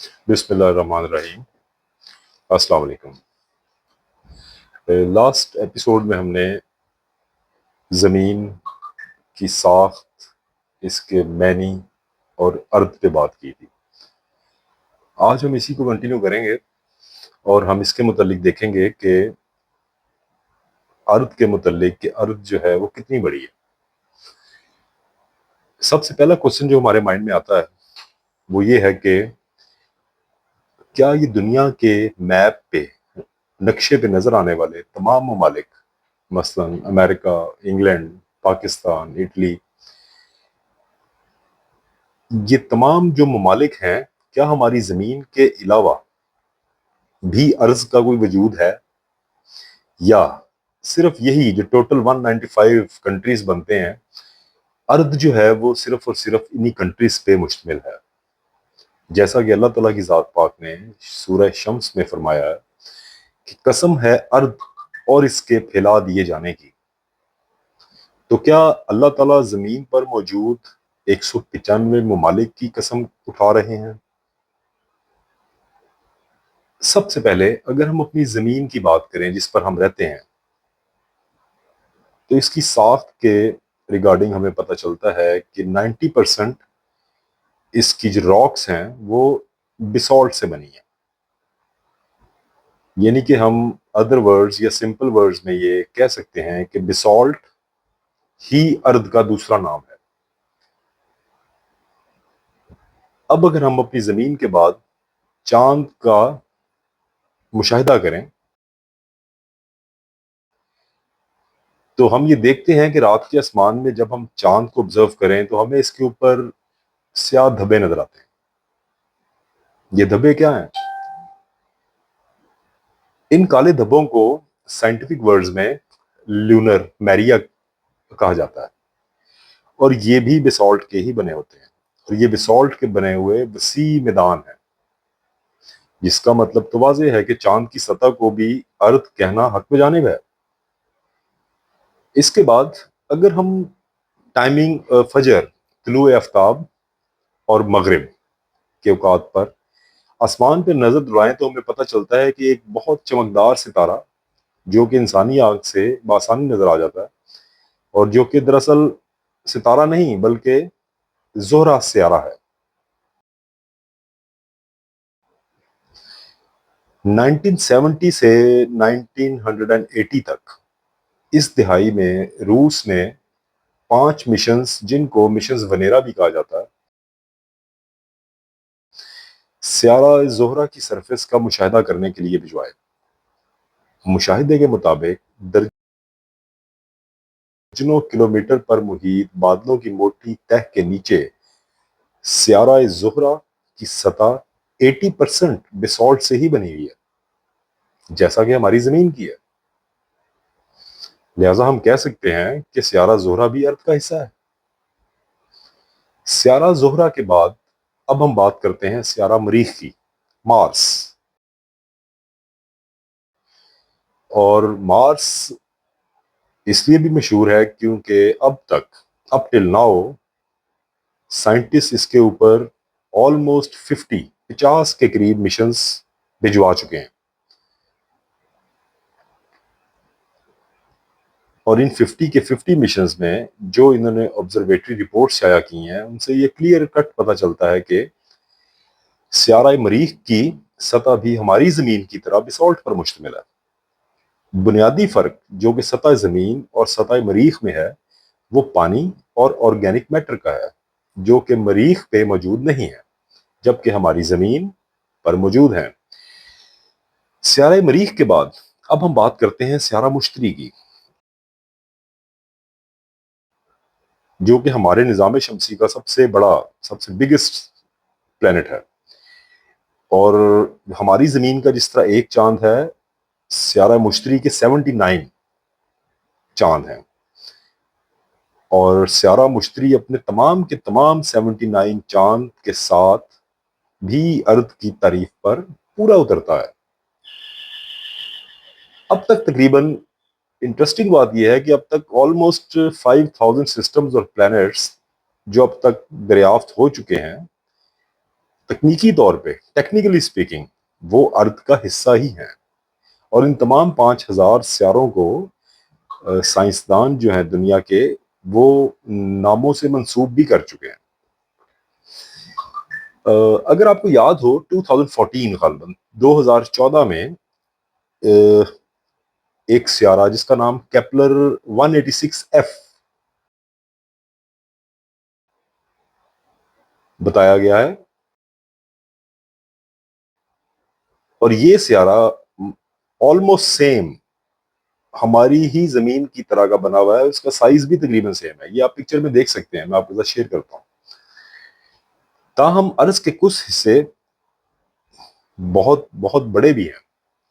بسم اللہ الرحمن الرحیم۔ السلام علیکم۔ لاسٹ ایپیسوڈ میں ہم نے زمین کی ساخت، اس کے معنی اور ارتھ پہ بات کی تھی۔ آج ہم اسی کو کنٹینیو کریں گے اور ہم اس کے متعلق دیکھیں گے کہ ارتھ کے متعلق کہ ارتھ جو ہے وہ کتنی بڑی ہے۔ سب سے پہلا کوشچن جو ہمارے مائنڈ میں آتا ہے وہ یہ ہے کہ کیا یہ دنیا کے میپ پہ، نقشے پہ نظر آنے والے تمام ممالک، مثلا امریکہ، انگلینڈ، پاکستان، اٹلی، یہ تمام جو ممالک ہیں، کیا ہماری زمین کے علاوہ بھی ارض کا کوئی وجود ہے، یا صرف یہی جو ٹوٹل 195 کنٹریز بنتے ہیں، ارض جو ہے وہ صرف اور صرف انہی کنٹریز پہ مشتمل ہے؟ جیسا کہ اللہ تعالیٰ کی ذات پاک نے سورہ شمس میں فرمایا ہے کہ قسم ہے ارض اور اس کے پھیلا دیے جانے کی۔ تو کیا اللہ تعالیٰ زمین پر موجود 195 ممالک کی قسم اٹھا رہے ہیں؟ سب سے پہلے اگر ہم اپنی زمین کی بات کریں جس پر ہم رہتے ہیں، تو اس کی ساخت کے ریگارڈنگ ہمیں پتہ چلتا ہے کہ 90% اس کی جو راکس ہیں وہ بیسالٹ سے بنی ہیں۔ یعنی کہ ہم ادر ورڈز یا سمپل ورڈز میں یہ کہہ سکتے ہیں کہ بیسالٹ ہی ارض کا دوسرا نام ہے۔ اب اگر ہم اپنی زمین کے بعد چاند کا مشاہدہ کریں تو ہم یہ دیکھتے ہیں کہ رات کے آسمان میں جب ہم چاند کو آبزرو کریں تو ہمیں اس کے اوپر سیاہ دھبے نظر آتے ہیں۔ یہ دھبے کیا ہیں؟ ان کالے دھبوں کو سائنٹیفک ورڈز میں لونر میریا کہا جاتا ہے، اور یہ بھی بیسالٹ کے ہی بنے ہوتے ہیں، اور یہ بیسالٹ کے بنے ہوئے وسیع میدان ہیں، جس کا مطلب تو واضح ہے کہ چاند کی سطح کو بھی ارض کہنا حق بجانب ہے۔ اس کے بعد اگر ہم ٹائمنگ فجر، طلوع آفتاب اور مغرب کے اوقات پر آسمان پہ نظر دوڑائیں تو ہمیں پتہ چلتا ہے کہ ایک بہت چمکدار ستارہ جو کہ انسانی آنکھ سے بآسانی نظر آ جاتا ہے، اور جو کہ دراصل ستارہ نہیں بلکہ زہرہ سیارہ ہے۔ 1970 سے 1980 تک اس دہائی میں روس نے 5 مشنز، جن کو مشنز ونیرا بھی کہا جاتا ہے، سیارہ زہرہ کی سرفیس کا مشاہدہ کرنے کے لیے بھجوائے۔ مشاہدے کے مطابق درجنوں کلومیٹر پر محیط بادلوں کی موٹی تہ کے نیچے سیارہ زہرہ کی سطح 80% بیسالٹ سے ہی بنی ہوئی ہے، جیسا کہ ہماری زمین کی ہے۔ لہٰذا ہم کہہ سکتے ہیں کہ سیارہ زہرہ بھی ارض کا حصہ ہے۔ سیارہ زہرہ کے بعد اب ہم بات کرتے ہیں سیارہ مریخ کی، مارس۔ اور مارس اس لیے بھی مشہور ہے کیونکہ اب تک، اپ ٹل ناؤ، سائنٹسٹ اس کے اوپر آلموسٹ 50 کے قریب مشنز بھجوا چکے ہیں، اور ان 50 مشنز میں جو انہوں نے آبزرویٹری رپورٹ شائع کی ہیں ان سے یہ کلیئر کٹ پتہ چلتا ہے کہ سیارہ مریخ کی سطح بھی ہماری زمین کی طرح بیسالٹ پر مشتمل ہے۔ بنیادی فرق جو کہ سطح زمین اور سطح مریخ میں ہے وہ پانی اور آرگینک میٹر کا ہے، جو کہ مریخ پہ موجود نہیں ہے جبکہ ہماری زمین پر موجود ہیں۔ سیارہ مریخ کے بعد اب ہم بات کرتے ہیں سیارہ مشتری کی، جو کہ ہمارے نظام شمسی کا سب سے بڑا، سب سے بگیسٹ پلینٹ ہے۔ اور ہماری زمین کا جس طرح ایک چاند ہے، سیارہ مشتری کے 79 چاند ہیں، اور سیارہ مشتری اپنے تمام کے تمام 79 چاند کے ساتھ بھی ارض کی تعریف پر پورا اترتا ہے۔ اب تک تقریباً انٹرسٹنگ بات یہ ہے کہ اب تک آلموسٹ 5000 سسٹمز اور پلانٹس جو اب تک دریافت ہو چکے ہیں، تکنیکی طور پہ ٹیکنیکلی سپیکنگ وہ ارد کا حصہ ہی ہیں، اور ان تمام 5000 سیاروں کو سائنسدان جو ہیں دنیا کے وہ ناموں سے منسوب بھی کر چکے ہیں۔ اگر آپ کو یاد ہو 2014 غالباً 2014 میں ایک سیارہ جس کا نام کیپلر 186F بتایا گیا ہے، اور یہ سیارہ آلموسٹ سیم ہماری ہی زمین کی طرح کا بنا ہوا ہے، اس کا سائز بھی تقریباً سیم ہے، یہ آپ پکچر میں دیکھ سکتے ہیں، میں آپ کے ساتھ شیئر کرتا ہوں۔ تاہم ارض کے کچھ حصے بہت بہت بڑے بھی ہیں،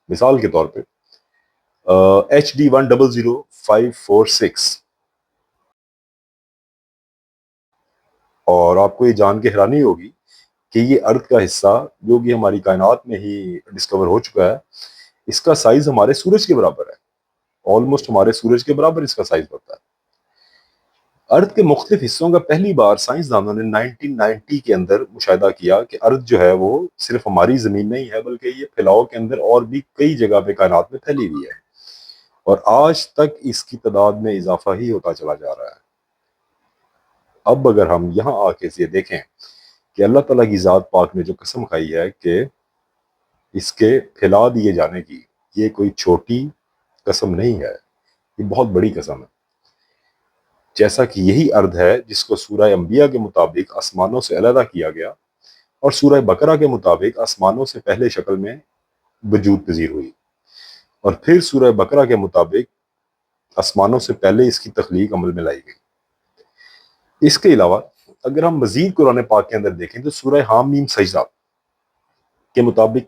مثال کے طور پہ HD 100546، اور آپ کو یہ جان کے حیرانی ہوگی کہ یہ ارتھ کا حصہ جو کہ ہماری کائنات میں ہی ڈسکور ہو چکا ہے، اس کا سائز ہمارے سورج کے برابر ہے، آلموسٹ ہمارے سورج کے برابر اس کا سائز بنتا ہے۔ ارتھ کے مختلف حصوں کا پہلی بار سائنسدانوں نے 1990 کے اندر مشاہدہ کیا کہ ارتھ جو ہے وہ صرف ہماری زمین نہیں ہے، بلکہ یہ پھیلاؤ کے اندر اور بھی کئی جگہ پہ کائنات میں پھیلی ہوئی ہے، اور آج تک اس کی تعداد میں اضافہ ہی ہوتا چلا جا رہا ہے۔ اب اگر ہم یہاں آ کے یہ دیکھیں کہ اللہ تعالیٰ کی ذات پاک نے جو قسم کھائی ہے کہ اس کے پھیلا دیے جانے کی، یہ کوئی چھوٹی قسم نہیں ہے، یہ بہت بڑی قسم ہے۔ جیسا کہ یہی ارض ہے جس کو سورہ انبیاء کے مطابق آسمانوں سے علیحدہ کیا گیا، اور سورہ بقرہ کے مطابق آسمانوں سے پہلے شکل میں وجود پذیر ہوئی، اور پھر سورہ بقرہ کے مطابق آسمانوں سے پہلے اس کی تخلیق عمل میں لائی گئی۔ اس کے علاوہ اگر ہم مزید قرآن پاک کے اندر دیکھیں تو سورہ حامیم سجدہ کے مطابق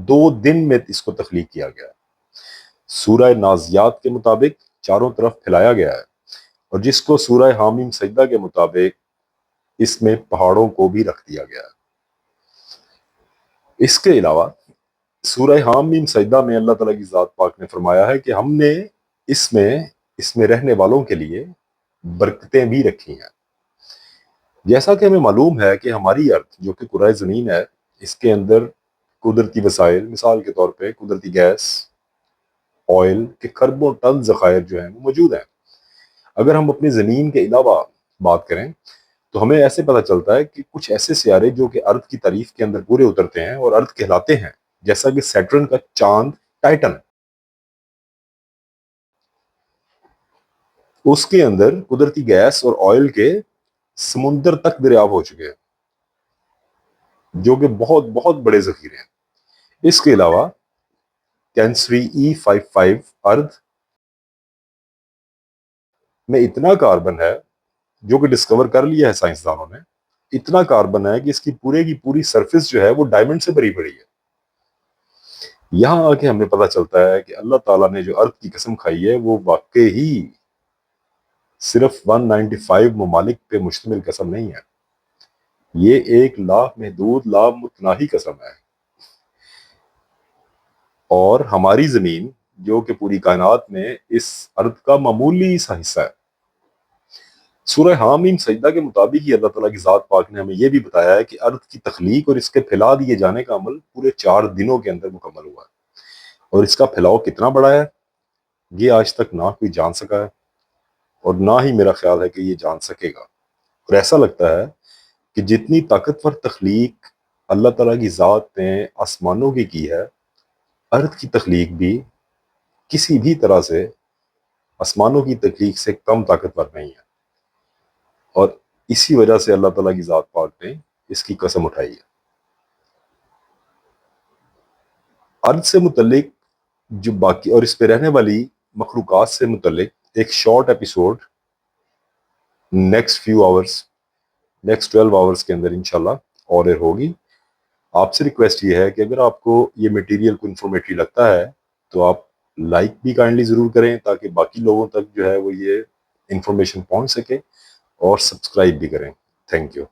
2 دن میں اس کو تخلیق کیا گیا ہے، سورہ نازیات کے مطابق چاروں طرف پھیلایا گیا ہے، اور جس کو سورہ حامیم سجدہ کے مطابق اس میں پہاڑوں کو بھی رکھ دیا گیا ہے۔ اس کے علاوہ سورہ حامیم سجدہ میں اللہ تعالیٰ کی ذات پاک نے فرمایا ہے کہ ہم نے اس میں رہنے والوں کے لیے برکتیں بھی رکھی ہیں۔ جیسا کہ ہمیں معلوم ہے کہ ہماری ارض جو کہ کرۂ زمین ہے، اس کے اندر قدرتی وسائل، مثال کے طور پہ قدرتی گیس، آئل کے خربوں ٹن ذخائر جو ہیں وہ موجود ہیں۔ اگر ہم اپنی زمین کے علاوہ بات کریں تو ہمیں ایسے پتہ چلتا ہے کہ کچھ ایسے سیارے جو کہ ارتھ کی تعریف کے اندر پورے اترتے ہیں اور ارتھ کہلاتے ہیں، جیسا کہ سیٹرن کا چاند ٹائٹن، اس کے اندر قدرتی گیس اور آئل کے سمندر تک دریاب ہو چکے ہیں، جو کہ بہت بہت بڑے ذخیرے ہیں۔ اس کے علاوہ کینسری E55 ارتھ میں اتنا کاربن ہے جو کہ ڈسکور کر لیا ہے سائنسدانوں نے، اتنا کاربن ہے کہ اس کی پوری سرفیس جو ہے وہ ڈائمنڈ سے بھری پڑی ہے۔ یہاں آ کے ہمیں پتہ چلتا ہے کہ اللہ تعالیٰ نے جو ارتھ کی قسم کھائی ہے وہ واقعی صرف 195 ممالک پہ مشتمل قسم نہیں ہے، یہ ایک محدود لامتناہی قسم ہے، اور ہماری زمین جو کہ پوری کائنات میں اس ارتھ کا معمولی سا حصہ ہے۔ سورہ حامیم سجدہ کے مطابق ہی اللہ تعالیٰ کی ذات پاک نے ہمیں یہ بھی بتایا ہے کہ ارتھ کی تخلیق اور اس کے پھیلا دیے جانے کا عمل پورے 4 دنوں کے اندر مکمل ہوا ہے، اور اس کا پھیلاؤ کتنا بڑا ہے یہ آج تک نہ کوئی جان سکا ہے، اور نہ ہی میرا خیال ہے کہ یہ جان سکے گا۔ اور ایسا لگتا ہے کہ جتنی طاقتور تخلیق اللہ تعالیٰ کی ذات نے آسمانوں کی ہے، ارتھ کی تخلیق بھی کسی بھی طرح سے آسمانوں کی تخلیق سے کم طاقتور نہیں ہے، اور اسی وجہ سے اللہ تعالیٰ کی ذات پاک نے اس کی قسم اٹھائی ہے۔ ارض سے متعلق جو باقی اور اس پہ رہنے والی مخلوقات سے متعلق ایک شارٹ ایپیسوڈ نیکسٹ 12 آورز کے اندر انشاءاللہ اور ایر ہوگی۔ آپ سے ریکویسٹ یہ ہے کہ اگر آپ کو یہ میٹیریل کو انفارمیٹیو لگتا ہے تو آپ لائک بھی کائنڈلی ضرور کریں تاکہ باقی لوگوں تک جو ہے وہ یہ انفارمیشن پہنچ سکے، اور سبسکرائب بھی کریں۔ Thank you.